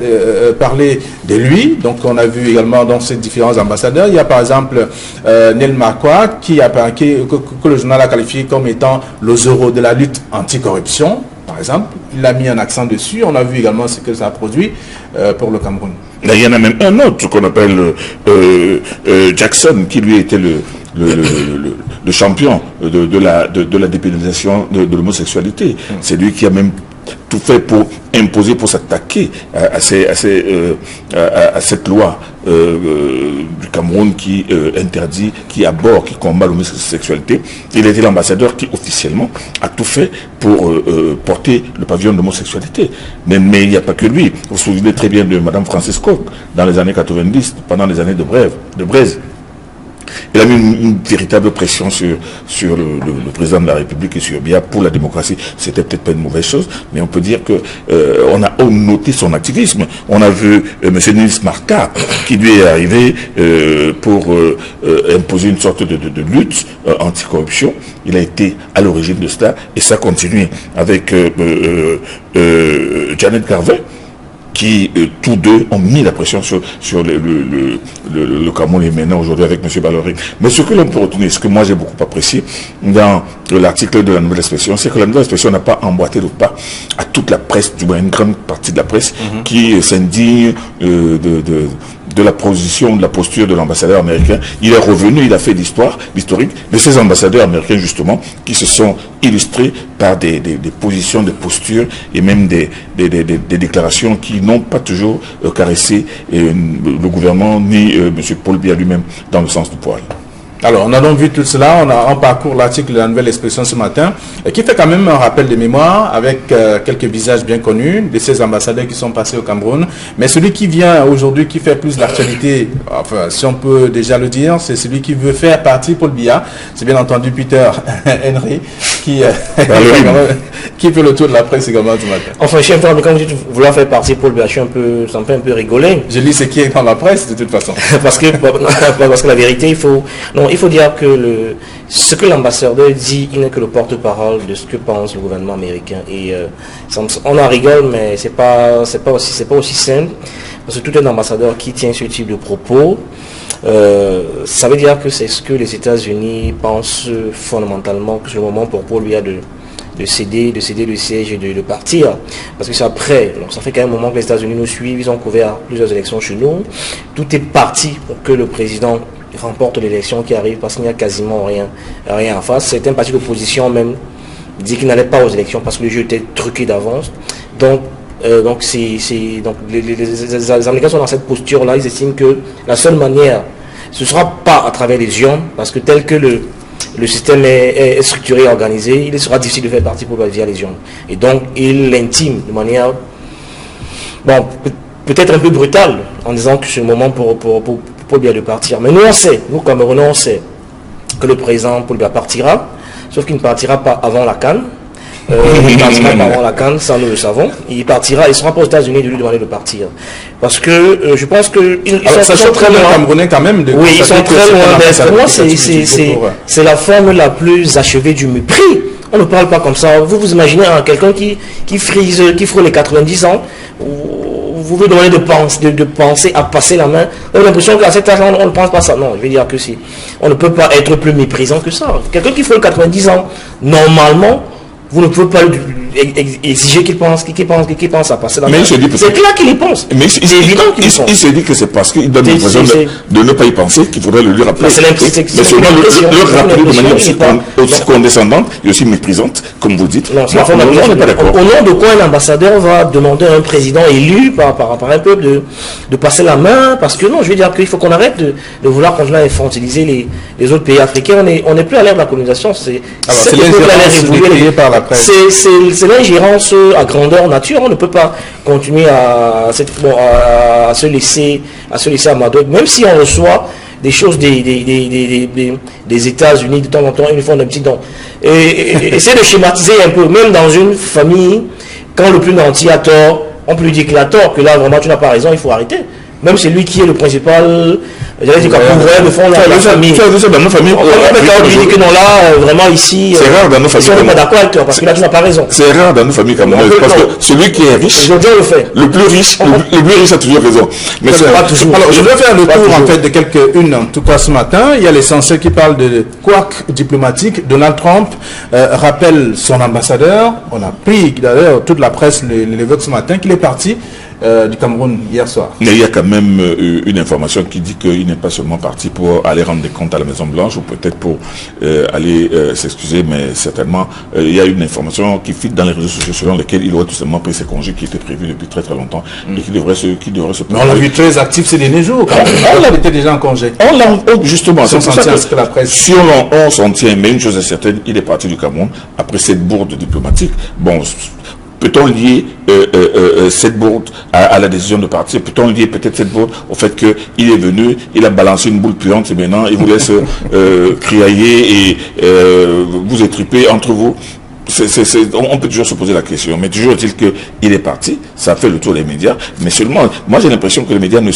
parler de lui. Donc, on a vu également dans ces différents ambassadeurs. Il y a par exemple Nel Makwa que le journal a qualifié comme étant l'oseur de la lutte anticorruption, par exemple. Il a mis un accent dessus. On a vu également ce que ça a produit pour le Cameroun. Là, il y en a même un autre qu'on appelle Jackson, qui lui était le champion de la dépénalisation de l'homosexualité. C'est lui qui a même tout fait pour imposer, pour s'attaquer à cette loi du Cameroun qui interdit, qui aborde, qui combat l'homosexualité. Il était l'ambassadeur qui officiellement a tout fait pour porter le pavillon de l'homosexualité. Mais il n'y a pas que lui. Vous vous souvenez très bien de Mme Frances Coq dans les années 90, pendant les années de Braise. Il a mis une véritable pression sur le président de la République et sur Biya pour la démocratie. C'était peut-être pas une mauvaise chose, mais on peut dire que on a noté son activisme. On a vu M. Nils Marka qui lui est arrivé pour imposer une sorte de lutte anticorruption. Il a été à l'origine de cela et ça continue avec Janet Garvey, qui tous deux ont mis la pression sur le Cameroun et maintenant aujourd'hui avec M. Balloré. Mais ce que l'on peut retenir, ce que moi j'ai beaucoup apprécié dans l'article de la Nouvelle Expression, c'est que la Nouvelle Expression n'a pas emboîté le pas à toute la presse, du moins une grande partie de la presse, qui s'indigne de la position, de la posture de l'ambassadeur américain. Il est revenu, il a fait l'historique de ces ambassadeurs américains justement qui se sont illustrés par des positions, des postures et même des déclarations qui n'ont pas toujours caressé le gouvernement ni M. Paul Biya lui-même dans le sens du poil. Alors, on a donc vu tout cela, on parcourt l'article de la Nouvelle Expression ce matin, qui fait quand même un rappel de mémoire avec quelques visages bien connus de ces ambassadeurs qui sont passés au Cameroun. Mais celui qui vient aujourd'hui, qui fait plus l'actualité, enfin, si on peut déjà le dire, c'est celui qui veut faire partie Paul Biya. C'est bien entendu Peter Henry qui fait le tour de la presse également ce matin. Enfin, je suis un peu, quand vous dites vouloir faire partie Paul Biya, ça me fait un peu rigoler. Je lis ce qui est dans la presse de toute façon. parce que la vérité, il faut dire que ce que l'ambassadeur dit, il n'est que le porte-parole de ce que pense le gouvernement américain. Et on en rigole, mais c'est pas aussi simple. Parce que tout un ambassadeur qui tient ce type de propos, ça veut dire que c'est ce que les États-Unis pensent fondamentalement, que c'est le moment pour Paul Biya de céder le siège et de partir. Parce que c'est après, donc ça fait quand même un moment que les États-Unis nous suivent, ils ont couvert plusieurs élections chez nous. Tout est parti pour que le président remporte l'élection qui arrive parce qu'il n'y a quasiment rien en face. C'est un parti d'opposition même dit qu'il n'allait pas aux élections parce que le jeu était truqué d'avance. Donc les Américains sont dans cette posture-là. Ils estiment que la seule manière, ce ne sera pas à travers les urnes, parce que tel que le système est structuré et organisé, il sera difficile de faire partie pour via les urnes. Et donc, il l'intime de manière, bon, peut-être un peu brutale, en disant que c'est le moment pour Paul Biya de partir. Mais nous, on sait, nous, Camerounais, on sait que le président Paul Biya partira, sauf qu'il ne partira pas avant la CAN. Il partira pas avant la CAN, ça nous le savons. Il partira, il sera pas aux États-Unis de lui demander de partir. Parce que je pense que ça sont très loin Camerounais quand même. Oui, ils sont très loin. Mais pour moi, c'est la forme la plus achevée du mépris. On ne parle pas comme ça. Vous imaginez quelqu'un qui frôle les 90 ans. Vous vous demandez de penser à passer la main. On a l'impression qu'à cet âge, on ne pense pas ça. Non, je veux dire que si. On ne peut pas être plus méprisant que ça. Quelqu'un qui frôle 90 ans, normalement, vous ne pouvez pas exiger qu'il pense à passer la main. C'est clair qu'il y pense. Mais c'est évident qu'il y pense. Il se dit que c'est parce qu'il donne l'impression de ne pas y penser qu'il faudrait le lui rappeler. Mais seulement le rappeler de manière aussi condescendante et aussi méprisante, comme vous dites. Non, on n'est pas d'accord. Au nom de quoi un ambassadeur va demander à un président élu par un peuple de passer la main? Parce que non, je veux dire qu'il faut qu'on arrête de vouloir continuer à infantiliser les autres pays africains. On n'est plus à l'ère de la colonisation. C'est l'ingérence à grandeur nature. On ne peut pas continuer à se laisser amadouer, même si on reçoit des choses des États-Unis de temps en temps, ils font un petit don. Et essayer de schématiser un peu, même dans une famille, quand le plus nanti a tort, on peut lui dire qu'il a tort, que là vraiment tu n'as pas raison, il faut arrêter. Même c'est lui qui est le principal, j'allais dire qu'à le fond de la famille. Tu as vu ça dans nos familles. On lui dit que non, là, vraiment ici, c'est rare dans nos familles. On n'est pas d'accord avec toi, parce que là, tu n'as pas raison. C'est rare dans nos familles camerounaises, parce que celui qui est riche, le plus riche a toujours raison. Mais c'est pas toujours. Alors, je vais faire le tour, en fait, de quelques-unes, en tout cas ce matin. Il y a l'essentiel qui parle de couac diplomatique. Donald Trump rappelle son ambassadeur. On a pris, d'ailleurs, toute la presse l'évoque ce matin, qu'il est parti du Cameroun hier soir. Il y a quand même une information qui dit qu'il n'est pas seulement parti pour aller rendre des comptes à la Maison Blanche ou peut-être pour aller s'excuser, mais certainement il y a une information qui filtre dans les réseaux sociaux selon lesquels il aurait tout simplement pris ses congés qui étaient prévus depuis très très longtemps et qui devrait se mais on l'a vu très actif ces derniers jours. On l'avait déjà en congé. Justement, si on s'en tient à ce que la presse. Si on s'en tient, mais une chose est certaine, il est parti du Cameroun après cette bourde diplomatique. Bon, Peut-on lier cette bourde à la décision de partir? Peut-on lier peut-être cette bourde au fait qu'il est venu, il a balancé une boule puante et maintenant il vous laisse criailler et vous étriper entre vous? On peut toujours se poser la question, mais toujours est-il qu'il est parti, ça fait le tour des médias, mais seulement, moi j'ai l'impression que les médias ne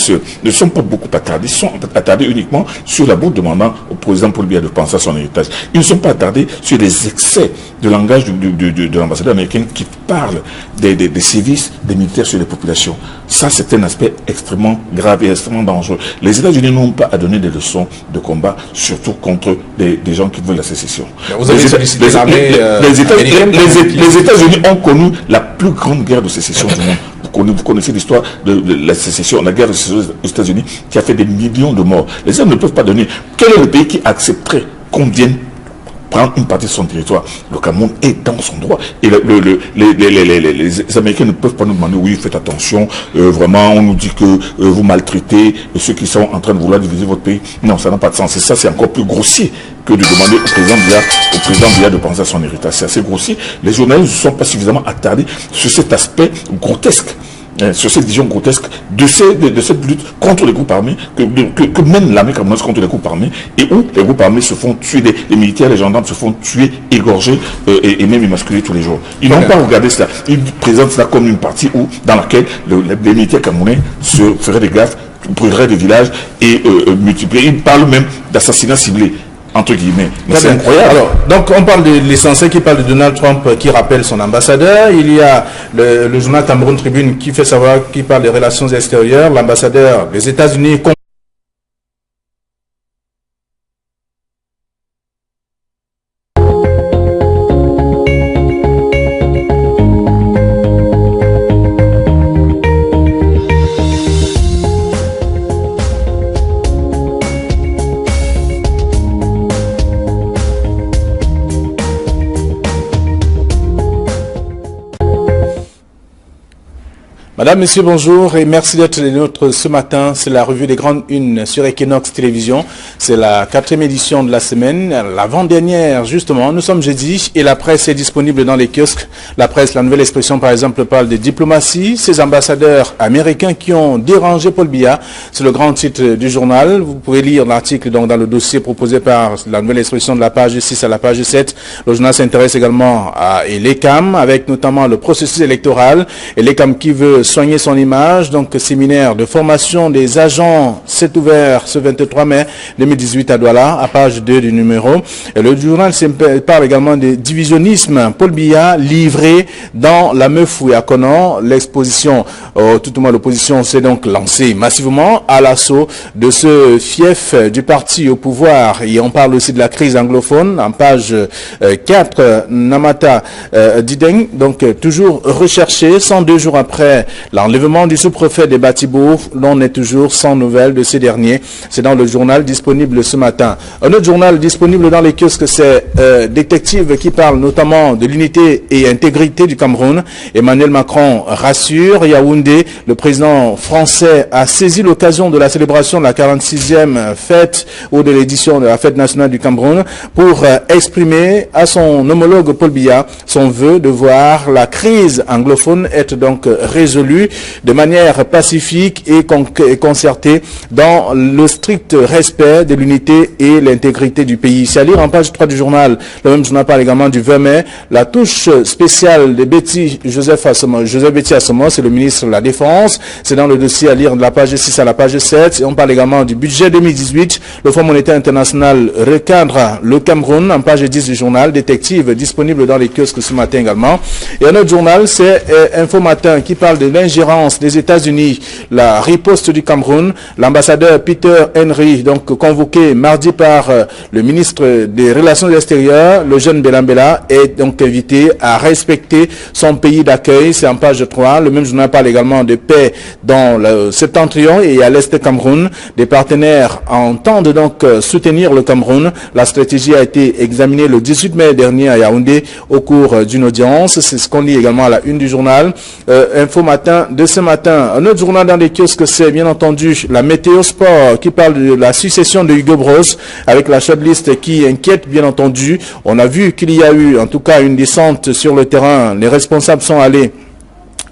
sont pas beaucoup attardés, ils sont attardés uniquement sur la bourde demandant au président Paul Biya de penser à son héritage. Ils ne sont pas attardés sur les excès de langage de l'ambassadeur américain qui parle des sévices des militaires sur les populations. Ça, c'est un aspect extrêmement grave et extrêmement dangereux. Les États-Unis n'ont pas à donner des leçons de combat, surtout contre des gens qui veulent la sécession. Les États-Unis ont connu la plus grande guerre de sécession du monde. Vous connaissez l'histoire de la sécession, la guerre de sécession aux États-Unis qui a fait des millions de morts. Les États ne peuvent pas donner. Quel est le pays qui accepterait qu'on vienne prendre une partie de son territoire? Le Cameroun est dans son droit. Et les Américains ne peuvent pas nous demander, oui, faites attention, vraiment, on nous dit que vous maltraitez ceux qui sont en train de vouloir diviser votre pays. Non, ça n'a pas de sens. Et ça, c'est encore plus grossier que de demander au président Biya de penser à son héritage. C'est assez grossier. Les journalistes ne sont pas suffisamment attardés sur cet aspect grotesque, sur cette vision grotesque de cette lutte contre les groupes armés que mène l'armée camerounaise contre les groupes armés, et où les groupes armés se font tuer, les militaires, les gendarmes se font tuer, égorger et même émasculer tous les jours. Ils n'ont pas regardé cela. Ils présentent cela comme une partie dans laquelle les militaires camerounais se feraient des gaffes, brûleraient des villages et multiplieraient. Ils parlent même d'assassinats ciblés, entre guillemets. Mais c'est incroyable. Alors, donc on parle de l'essentiel qui parle de Donald Trump qui rappelle son ambassadeur. Il y a le journal Cameroun Tribune qui fait savoir, qui parle des relations extérieures. L'ambassadeur des États-Unis Madame, Monsieur, bonjour et merci d'être les nôtres ce matin. C'est la revue des grandes unes sur Equinox Télévision. C'est la 4e édition de la semaine, l'avant-dernière justement. Nous sommes jeudi et la presse est disponible dans les kiosques. La presse, la Nouvelle Expression par exemple, parle de diplomatie. Ces ambassadeurs américains qui ont dérangé Paul Biya, c'est le grand titre du journal. Vous pouvez lire l'article donc dans le dossier proposé par la Nouvelle Expression de la page 6 à la page 7. Le journal s'intéresse également à l'ECAM avec notamment le processus électoral. Et l'ECAM qui veut soigner son image, donc séminaire de formation des agents, c'est ouvert ce 23 mai 2018 à Douala, à page 2 du numéro. Et le journal parle également des divisionnismes. Paul Biya livré dans la Meufou à Conan. L'exposition, tout au moins l'opposition s'est donc lancée massivement à l'assaut de ce fief du parti au pouvoir. Et on parle aussi de la crise anglophone, en page 4, Namata Dideng, donc toujours recherché, 102 jours après l'enlèvement du sous-préfet des Batibourg, l'on est toujours sans nouvelles de ces derniers. C'est dans le journal disponible ce matin. Un autre journal disponible dans les kiosques, c'est Détective qui parle notamment de l'unité et intégrité du Cameroun. Emmanuel Macron rassure. Yaoundé, le président français a saisi l'occasion de la célébration de la 46e fête ou de l'édition de la fête nationale du Cameroun pour exprimer à son homologue Paul Biya son vœu de voir la crise anglophone être donc résolue de manière pacifique et concertée dans le strict respect de l'unité et l'intégrité du pays. C'est à lire en page 3 du journal. Le même journal parle également du 20 mai. La touche spéciale de Joseph Betty Assomo, c'est le ministre de la Défense. C'est dans le dossier à lire de la page 6 à la page 7. Et on parle également du budget 2018. Le Fonds monétaire international recadre le Cameroun en page 10 du journal. Détective disponible dans les kiosques ce matin également. Et un autre journal, c'est Info Matin qui parle de l'ingérence des États-Unis, la riposte du Cameroun. L'ambassadeur Peter Henry, donc convoqué mardi par le ministre des Relations extérieures, le jeune Belambela, est donc invité à respecter son pays d'accueil. C'est en page 3. Le même journal parle également de paix dans le septentrion et à l'est du Cameroun. Des partenaires entendent donc soutenir le Cameroun. La stratégie a été examinée le 18 mai dernier à Yaoundé au cours d'une audience. C'est ce qu'on lit également à la une du journal. Info Matin matin de ce matin. Un autre journal dans les kiosques, c'est bien entendu la Météo Sport qui parle de la succession de Hugo Broos avec la shortlist qui inquiète bien entendu. On a vu qu'il y a eu en tout cas une descente sur le terrain. Les responsables sont allés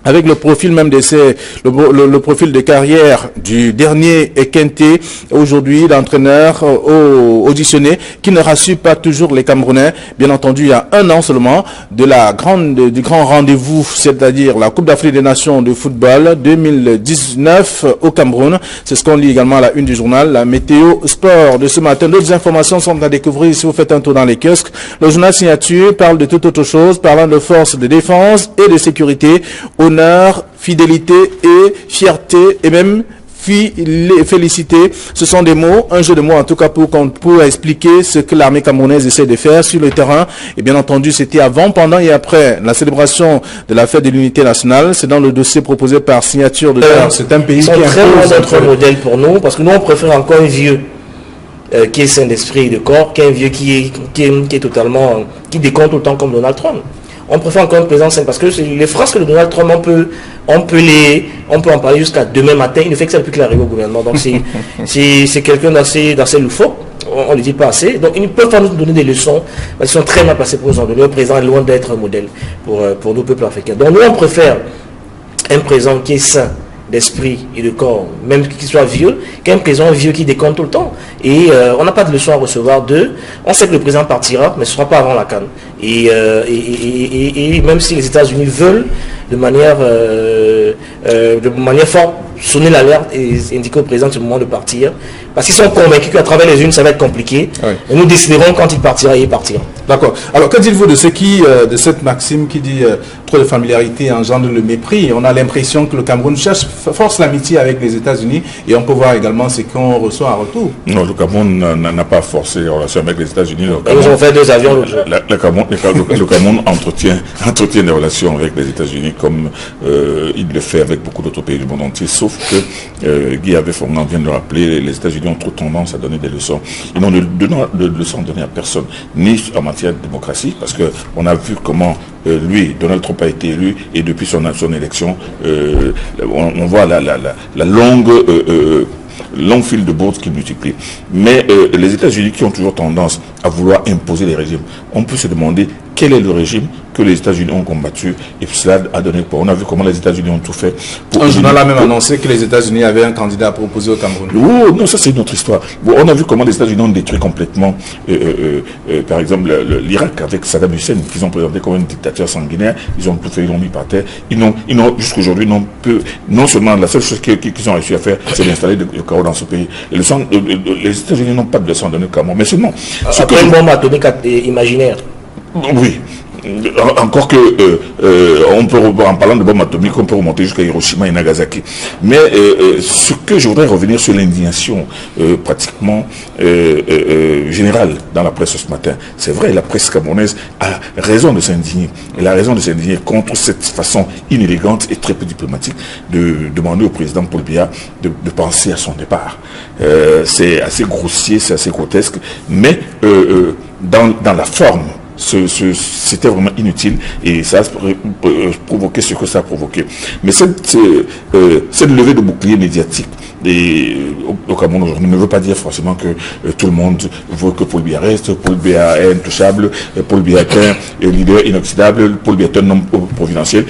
avec le profil même d'essai, le profil de carrière du dernier Ekente, aujourd'hui l'entraîneur auditionné, qui ne rassure pas toujours les Camerounais. Bien entendu, il y a un an seulement du grand rendez-vous, c'est-à-dire la Coupe d'Afrique des Nations de football 2019 au Cameroun. C'est ce qu'on lit également à la une du journal, la Météo Sport de ce matin. D'autres informations sont à découvrir si vous faites un tour dans les kiosques. Le journal Signature parle de toute autre chose, parlant de forces de défense et de sécurité. Honneur, fidélité et fierté et même félicité, ce sont des mots, un jeu de mots en tout cas pour expliquer ce que l'armée camerounaise essaie de faire sur le terrain. Et bien entendu, c'était avant, pendant et après la célébration de la fête de l'unité nationale. C'est dans le dossier proposé par Signature de terre. C'est un pays qui est très loin d'être un modèle pour nous, parce que nous on préfère encore un vieux qui est sain d'esprit et de corps, qu'un vieux qui est totalement, qui décompte tout le temps comme Donald Trump. On préfère encore une présence parce que les phrases que le Donald Trump, on peut en parler jusqu'à demain matin. Il ne fait que ça depuis qu'il arrive au gouvernement. Donc c'est quelqu'un d'assez loufoque. On ne le dit pas assez. Donc ils ne peuvent pas nous donner des leçons. Parce qu'ils sont très mal placés pour nous en donner. Le président est loin d'être un modèle pour nos peuples africains. Donc nous on préfère un président qui est sain d'esprit et de corps, même qu'il soit vieux, qu'un président vieux qui décompte tout le temps. Et on n'a pas de leçon à recevoir d'eux. On sait que le président partira, mais ce ne sera pas avant la CAN. Et même si les États-Unis veulent de manière forte sonner l'alerte et indiquer au président que c'est le moment de partir, parce qu'ils sont convaincus qu'à travers les unes ça va être compliqué. Oui. Et nous déciderons quand il partira et il partira. D'accord. Alors que dites-vous de de cette maxime qui dit trop de familiarité engendre le mépris? On a l'impression que le Cameroun force l'amitié avec les États-Unis et on peut voir également ce qu'on reçoit en retour. Non, le Cameroun n'a pas forcé les relations avec les États-Unis. Ils ont fait 2 avions l'autre jour. Le Cameroun entretient des relations avec les États-Unis comme il le fait avec beaucoup d'autres pays du monde entier, sauf que Guy Avé-Fongan vient de le rappeler, les États-Unis ont trop tendance à donner des leçons. Ils n'ont de leçons à donner à personne, ni en matière de démocratie, parce qu'on a vu comment lui, Donald Trump a été élu, et depuis son élection, on voit la longue file de bourses qu'il multiplie. Mais les États-Unis qui ont toujours tendance à vouloir imposer les régimes, on peut se demander quel est le régime que les États-Unis ont combattu et cela a donné quoi. On a vu comment les États-Unis ont tout fait. Un journal a même annoncé que les États-Unis avaient un candidat à proposer au Cameroun. Oh, non, ça c'est une autre histoire. Bon, on a vu comment les États-Unis ont détruit complètement, par exemple, l'Irak avec Saddam Hussein, qu'ils ont présenté comme un dictateur sanguinaire. Ils ont tout fait, ils l'ont mis par terre. Ils n'ont jusqu'aujourd'hui, non seulement la seule chose qu'ils ont réussi à faire, c'est d'installer le chaos dans ce pays. Les États-Unis n'ont pas de leçon à donner au Cameroun. Mais seulement. Après une bombe atomique imaginaire. Oui. Encore que, en parlant de bombes atomiques, on peut remonter jusqu'à Hiroshima et Nagasaki. Mais ce que je voudrais revenir sur l'indignation pratiquement générale dans la presse ce matin. C'est vrai, la presse camerounaise a raison de s'indigner. Elle a raison de s'indigner contre cette façon inélégante et très peu diplomatique de demander au président Paul Biya de penser à son départ. C'est assez grossier, c'est assez grotesque, mais dans la forme, c'était vraiment inutile et ça a provoqué ce que ça a provoqué. Mais cette levée de bouclier médiatique au Cameroun aujourd'hui ne veut pas dire forcément que tout le monde veut que Paul Biya reste. Paul Biya est intouchable, Paul Biya est un leader inoxydable, Paul Biya est un homme providentiel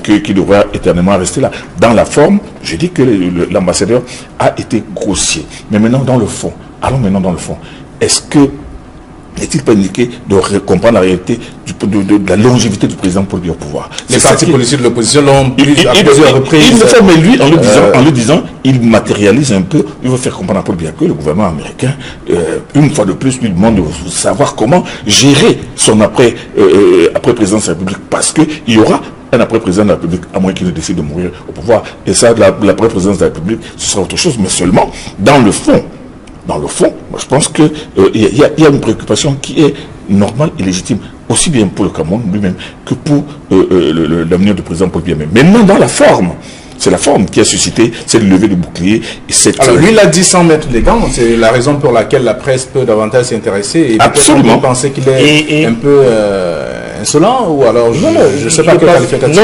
qui devra éternellement rester là. Dans la forme, je dis que l'ambassadeur a été grossier. Mais maintenant dans le fond, allons maintenant dans le fond. N'est-il pas indiqué de comprendre la réalité de la longévité du président Paul Biya au pouvoir? Les partis politiques de l'opposition l'ont à plusieurs reprises. Il le fait, mais lui, en le disant, il matérialise un peu, il veut faire comprendre à Paul Biya que le gouvernement américain, une fois de plus, lui demande de savoir comment gérer son après-présidence de la République, parce qu'il y aura un après-président de la République, à moins qu'il ne décide de mourir au pouvoir. Et ça, l'après-présidence de la République, ce sera autre chose, mais seulement dans le fond. Dans le fond, moi je pense qu'il y a une préoccupation qui est normale et légitime, aussi bien pour le Cameroun lui-même que pour l'avenir du président Paul Biya. Mais maintenant, dans la forme, c'est la forme qui a suscité cette levée de bouclier. Alors lui, il a dit sans mettre les gants, c'est la raison pour laquelle la presse peut davantage s'intéresser. Et absolument. Vous pensez qu'il est un peu insolent ou alors je ne sais pas quelle qualification.